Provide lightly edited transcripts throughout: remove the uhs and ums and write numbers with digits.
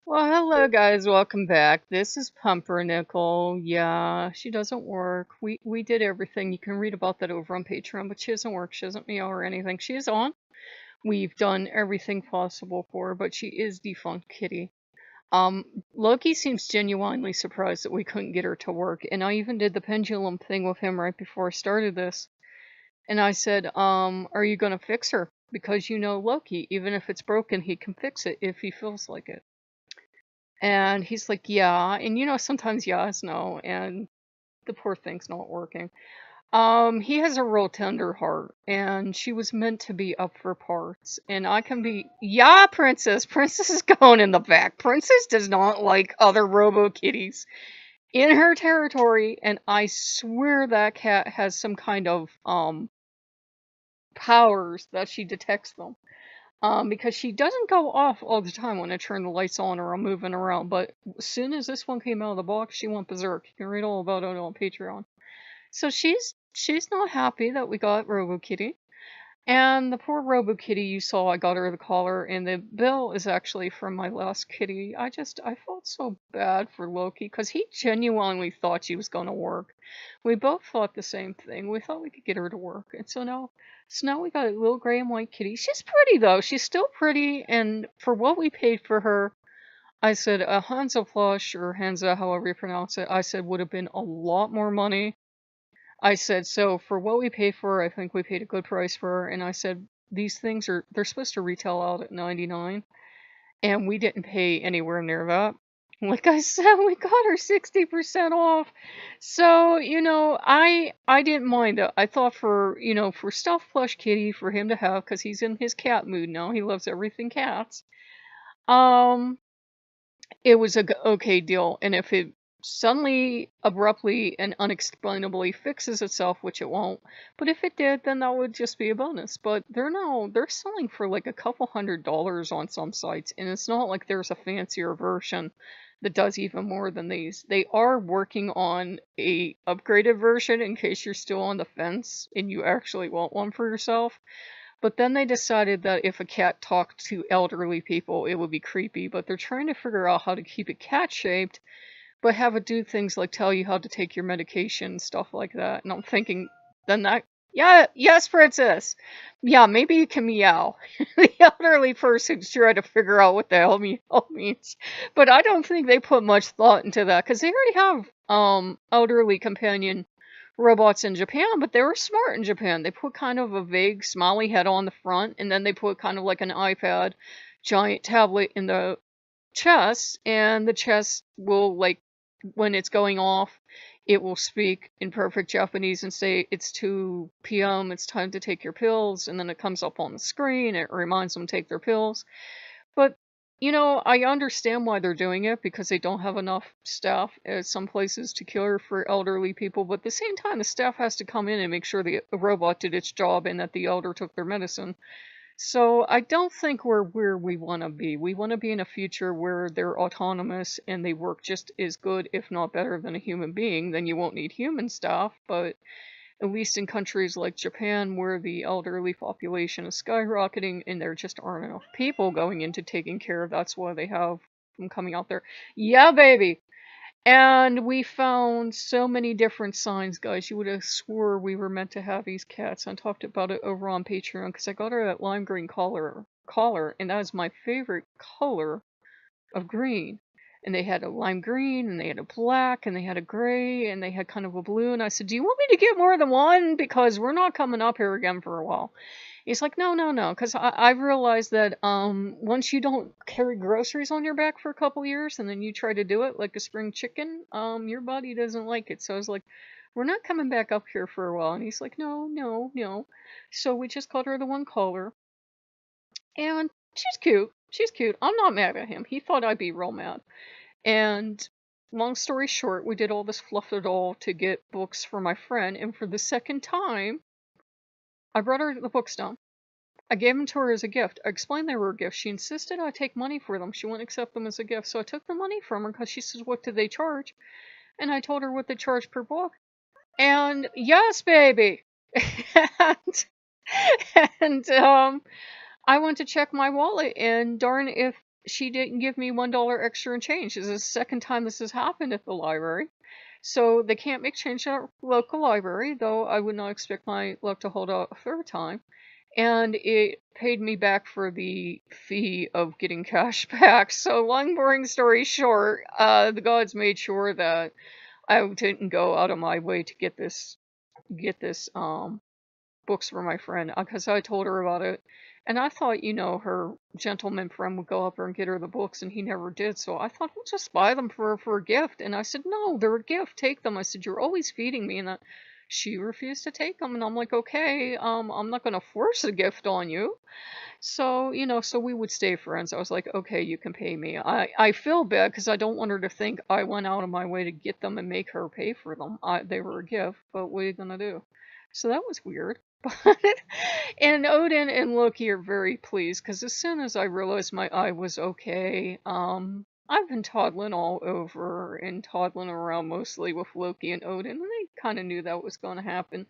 Well, hello guys, welcome back. This is Pumpernickel. Yeah, she doesn't work. We did everything. You can read about that over on Patreon, but she doesn't work. She doesn't meow or anything. She is on. We've done everything possible for her, but she is defunct kitty. Loki seems genuinely surprised that we couldn't get her to work, and I even did the pendulum thing with him right before I started this. And I said, are you gonna fix her? Because you know Loki, even if it's broken, he can fix it if he feels like it. And he's like, yeah. And sometimes yes, no. And the poor thing's not working. He has a real tender heart, and she was meant to be up for parts. And I can be, yeah, Princess. Princess is going in the back. Princess does not like other Robo Kitties in her territory, and I swear that cat has some kind of powers that she detects them. Because she doesn't go off all the time when I turn the lights on or I'm moving around. But as soon as this one came out of the box, she went berserk. You can read all about it on Patreon. So she's not happy that we got Robo Kitty. And the poor Robo Kitty you saw, I got her the collar, and the bill is actually from my last kitty. I felt so bad for Loki because he genuinely thought she was going to work. We both thought the same thing. We thought we could get her to work, and so now we got a little gray and white kitty. She's pretty though. She's still pretty, and for what we paid for her, I said a Hansa plush or Hansa, however you pronounce it. I said would have been a lot more money. I said, so for what we paid for her, I think we paid a good price for her. And I said, these things they're supposed to retail out at 99, and we didn't pay anywhere near that. Like I said, we got her 60% off. So, I didn't mind it. I thought for stuffed plush kitty for him to have, because he's in his cat mood now. He loves everything cats. Um, it was a okay deal. And if it suddenly, abruptly, and unexplainably fixes itself, which it won't, but if it did, then that would just be a bonus. But they're selling for like a couple $100 on some sites, and it's not like there's a fancier version that does even more than these. They are working on a upgraded version in case you're still on the fence and you actually want one for yourself. But then they decided that if a cat talked to elderly people, it would be creepy. But they're trying to figure out how to keep it cat shaped, but have it do things like tell you how to take your medication, stuff like that. And I'm thinking, then that, yeah, yes, Princess. Yeah, maybe you can meow. The elderly person's trying to figure out what the hell meow means. But I don't think they put much thought into that, because they already have elderly companion robots in Japan, but they were smart in Japan. They put kind of a vague smiley head on the front, and then they put kind of like an iPad giant tablet in the chest, and the chest will, like, when it's going off, it will speak in perfect Japanese and say, it's 2 p.m., it's time to take your pills, and then it comes up on the screen, it reminds them to take their pills. But, I understand why they're doing it, because they don't have enough staff at some places to care for elderly people, but at the same time, the staff has to come in and make sure the robot did its job and that the elder took their medicine. So I don't think we're where we want to be. We want to be in a future where they're autonomous and they work just as good, if not better, than a human being. Then you won't need human staff, but at least in countries like Japan, where the elderly population is skyrocketing and there just aren't enough people going into taking care of, that's why they have them coming out there. Yeah, baby! And we found so many different signs, guys. You would have swore we were meant to have these cats. I talked about it over on Patreon because I got her that lime green collar, and that is my favorite color of green. And they had a lime green, and they had a black, and they had a gray, and they had kind of a blue. And I said, do you want me to get more than one? Because we're not coming up here again for a while. He's like, no, no, no, because I've realized that once you don't carry groceries on your back for a couple years and then you try to do it like a spring chicken, your body doesn't like it. So I was like, we're not coming back up here for a while. And he's like, no, no, no. So we just called her the one color, and she's cute. She's cute. I'm not mad at him. He thought I'd be real mad. And long story short, we did all this fluff it all to get books for my friend, and for the second time, I brought her the books down. I gave them to her as a gift. I explained they were a gift. She insisted I take money for them. She wouldn't accept them as a gift. So I took the money from her because she says, what do they charge? And I told her what they charge per book. And yes, baby. and, and I went to check my wallet, and darn if she didn't give me $1 extra in change. This is the second time this has happened at the library. So they can't make change at our local library, though I would not expect my luck to hold out a third time. And it paid me back for the fee of getting cash back. So long boring story short, the gods made sure that I didn't go out of my way to get this books for my friend, because I told her about it. And I thought, her gentleman friend would go up there and get her the books, and he never did. So I thought, we'll just buy them for a gift. And I said, no, they're a gift. Take them. I said, you're always feeding me. And she refused to take them. And I'm like, okay, I'm not going to force a gift on you. So, so we would stay friends. I was like, okay, you can pay me. I feel bad because I don't want her to think I went out of my way to get them and make her pay for them. They were a gift, but what are you going to do? So that was weird. And Odin and Loki are very pleased because as soon as I realized my eye was okay, I've been toddling all over and toddling around mostly with Loki and Odin, and they kind of knew that was going to happen.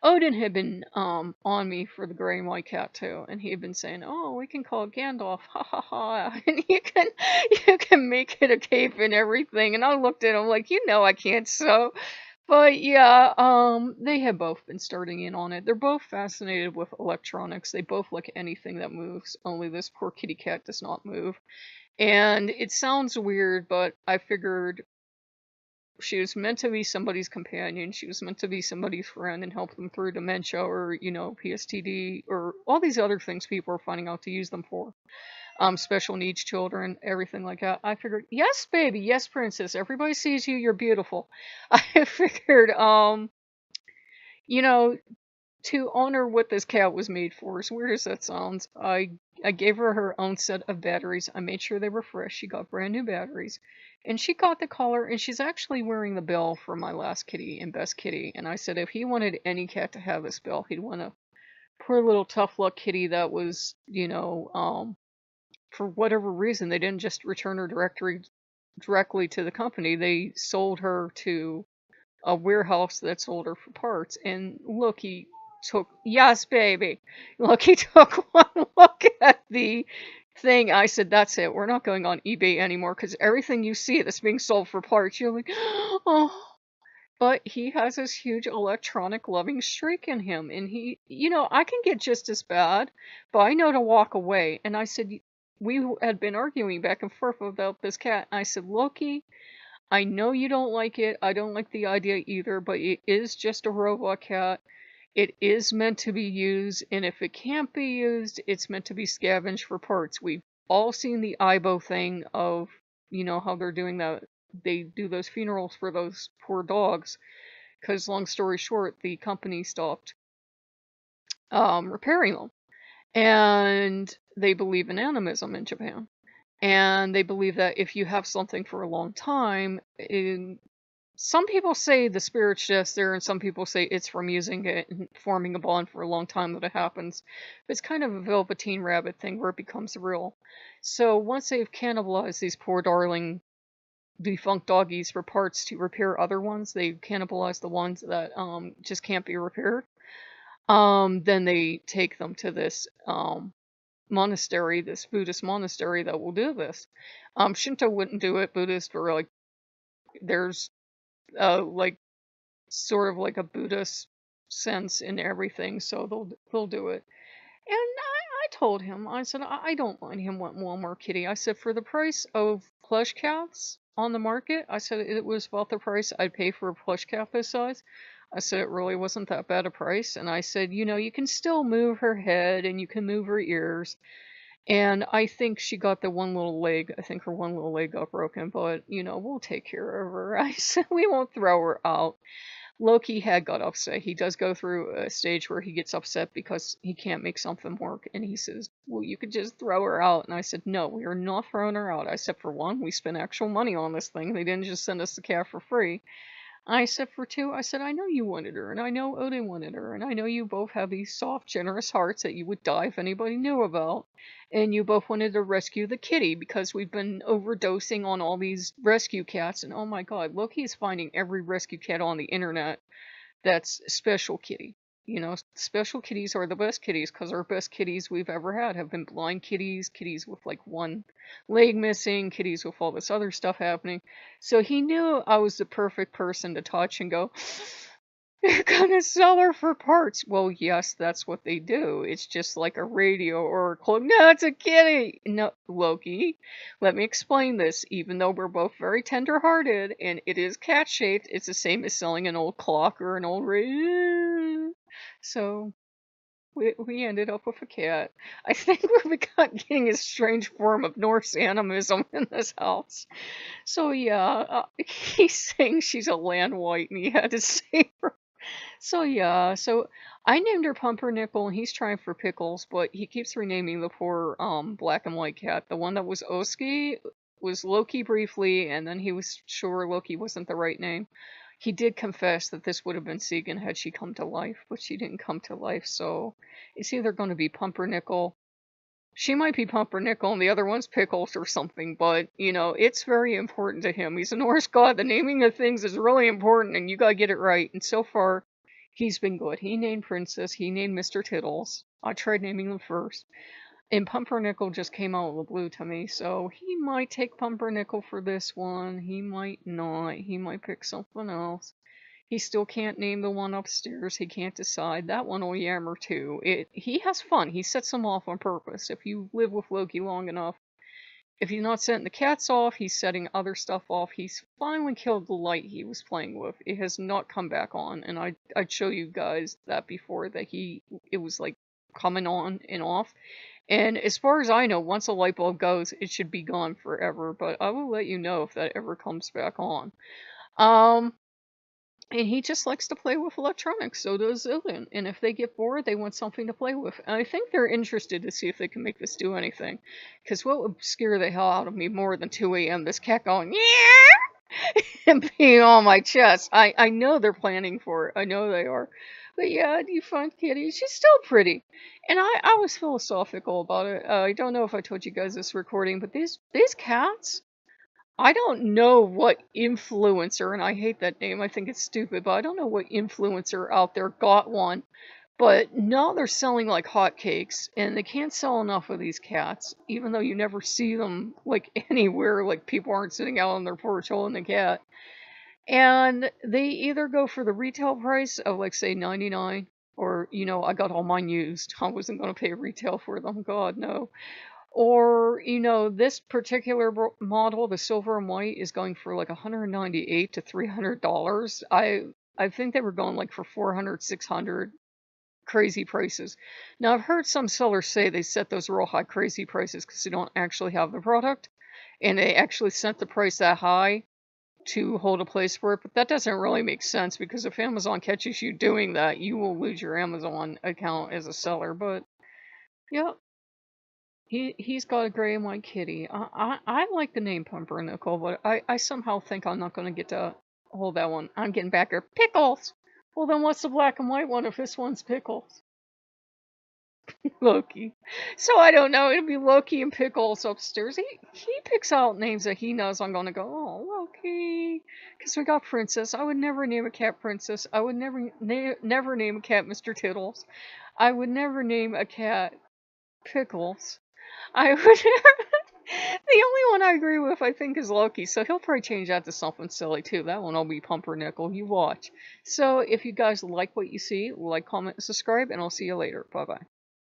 Odin had been on me for the gray and white cat too, and he had been saying, "Oh, we can call Gandalf, ha ha ha, and you can make it a cape and everything." And I looked at him like, I can't sew. But yeah, they have both been starting in on it. They're both fascinated with electronics. They both like anything that moves, only this poor kitty cat does not move. And it sounds weird, but I figured she was meant to be somebody's companion. She was meant to be somebody's friend and help them through dementia or, PSTD or all these other things people are finding out to use them for. Special needs children, everything like that. I figured, yes, baby, yes, princess, everybody sees you, you're beautiful. I figured, to honor what this cat was made for, as weird as that sounds, I gave her own set of batteries. I made sure they were fresh. She got brand new batteries. And she got the collar, and she's actually wearing the bell for my last kitty and best kitty. And I said if he wanted any cat to have this bell, he'd want a poor little tough luck kitty that was, for whatever reason, they didn't just return her directly to the company. They sold her to a warehouse that sold her for parts. And Loki took, yes, baby. Loki took one look at the thing. I said, that's it. We're not going on eBay anymore because everything you see that's being sold for parts, you're like, oh. But he has this huge electronic loving streak in him. And he, I can get just as bad, but I know to walk away. And I said, we had been arguing back and forth about this cat. I said, Loki, I know you don't like it. I don't like the idea either, but it is just a robot cat. It is meant to be used, and if it can't be used, it's meant to be scavenged for parts. We've all seen the Ibo thing of, how they're doing that. They do those funerals for those poor dogs, because long story short, the company stopped repairing them. And they believe in animism in Japan. And they believe that if you have something for a long time, some people say the spirit's just there, and some people say it's from using it and forming a bond for a long time that it happens. It's kind of a Velveteen Rabbit thing where it becomes real. So once they've cannibalized these poor darling defunct doggies for parts to repair other ones, they cannibalize the ones that just can't be repaired. Then they take them to this monastery, this Buddhist monastery that will do this. Shinto wouldn't do it. Buddhist or like there's like sort of like a Buddhist sense in everything, so they'll do it. And I told him, I said I don't mind him wanting one more kitty. I said for the price of plush cats on the market, I said it was about the price I'd pay for a plush cat this size. I said it really wasn't that bad a price, and I said, you can still move her head and you can move her ears. And I think she got the one little leg. I think her one little leg got broken, but, we'll take care of her. I said we won't throw her out. Loki had got upset. He does go through a stage where he gets upset because he can't make something work. And he says, well, you could just throw her out. And I said, no, we are not throwing her out. I said, for one, we spent actual money on this thing. They didn't just send us the cat for free. I said, for two, I said, I know you wanted her, and I know Odin wanted her, and I know you both have these soft, generous hearts that you would die if anybody knew about, and you both wanted to rescue the kitty, because we've been overdosing on all these rescue cats, and oh my god, Loki is finding every rescue cat on the internet that's special kitty. You know, special kitties are the best kitties because our best kitties we've ever had have been blind kitties, kitties with like one leg missing, kitties with all this other stuff happening. So he knew I was the perfect person to touch and go, "You're gonna sell her for parts." Well, yes, that's what they do. It's just like a radio or a cloak. No, it's a kitty. No, Loki, let me explain this. Even though we're both very tender-hearted and it is cat-shaped, it's the same as selling an old clock or an old radio. So we ended up with a cat. I think we're getting a strange form of Norse animism in this house. So yeah, he's saying she's a land white and he had to save her. So yeah, so I named her Pumpernickel and he's trying for Pickles, but he keeps renaming the poor black and white cat. The one that was Oski was Loki briefly, and then he was sure Loki wasn't the right name. He did confess that this would have been Segan had she come to life, but she didn't come to life, so it's either going to be Pumpernickel. She might be Pumpernickel and the other one's Pickles or something, but, you know, it's very important to him. He's a Norse god. The naming of things is really important, and you gotta get it right. And so far, he's been good. He named Princess. He named Mr. Tittles. I tried naming them first. And Pumpernickel just came out of the blue to me, so he might take Pumpernickel for this one. He might not. He might pick something else. He still can't name the one upstairs. He can't decide. That one will yammer too. He has fun. He sets them off on purpose. If you live with Loki long enough, if he's not setting the cats off, he's setting other stuff off. He's finally killed the light he was playing with. It has not come back on, and I'd show you guys that before, that it was like coming on and off. And as far as I know, once a light bulb goes, it should be gone forever, but I will let you know if that ever comes back on. And he just likes to play with electronics, so does Odin. And if they get bored, they want something to play with. And I think they're interested to see if they can make this do anything. Because what would scare the hell out of me more than 2 a.m., this cat going, yeah, and peeing on my chest. I know they're planning for it. I know they are. But yeah, do you find Kitty? She's still pretty. And I was philosophical about it. I don't know if I told you guys this recording, but these cats, I don't know what influencer, and I hate that name, I think it's stupid, but I don't know what influencer out there got one, but now they're selling like hotcakes, and they can't sell enough of these cats, even though you never see them like anywhere, like people aren't sitting out on their porch holding the cat. And they either go for the retail price of like say $99, or, you know, I got all mine used. I wasn't going to pay retail for them, God no. Or, you know, this particular model, the silver and white, is going for like $198 to $300. I think they were going like for $400, $600, crazy prices. Now, I've heard some sellers say they set those real high crazy prices because they don't actually have the product, and they actually set the price that high to hold a place for it, but that doesn't really make sense, because if Amazon catches you doing that, you will lose your Amazon account as a seller. But yeah, he's got a gray and white kitty. I like the name Pumpernickel, but I somehow think I'm not going to get to hold that one. I'm getting back here. Pickles! Well, then what's the black and white one if this one's Pickles? Loki. So I don't know. It'll be Loki and Pickles upstairs. He picks out names that he knows I'm going to go, oh, Loki. Because we got Princess. I would never name a cat Princess. I would never name a cat Mr. Tittles. I would never name a cat Pickles. I would. The only one I agree with, I think, is Loki, so he'll probably change that to something silly, too. That one will be Pumpernickel. You watch. So, if you guys like what you see, like, comment, and subscribe, and I'll see you later. Bye-bye.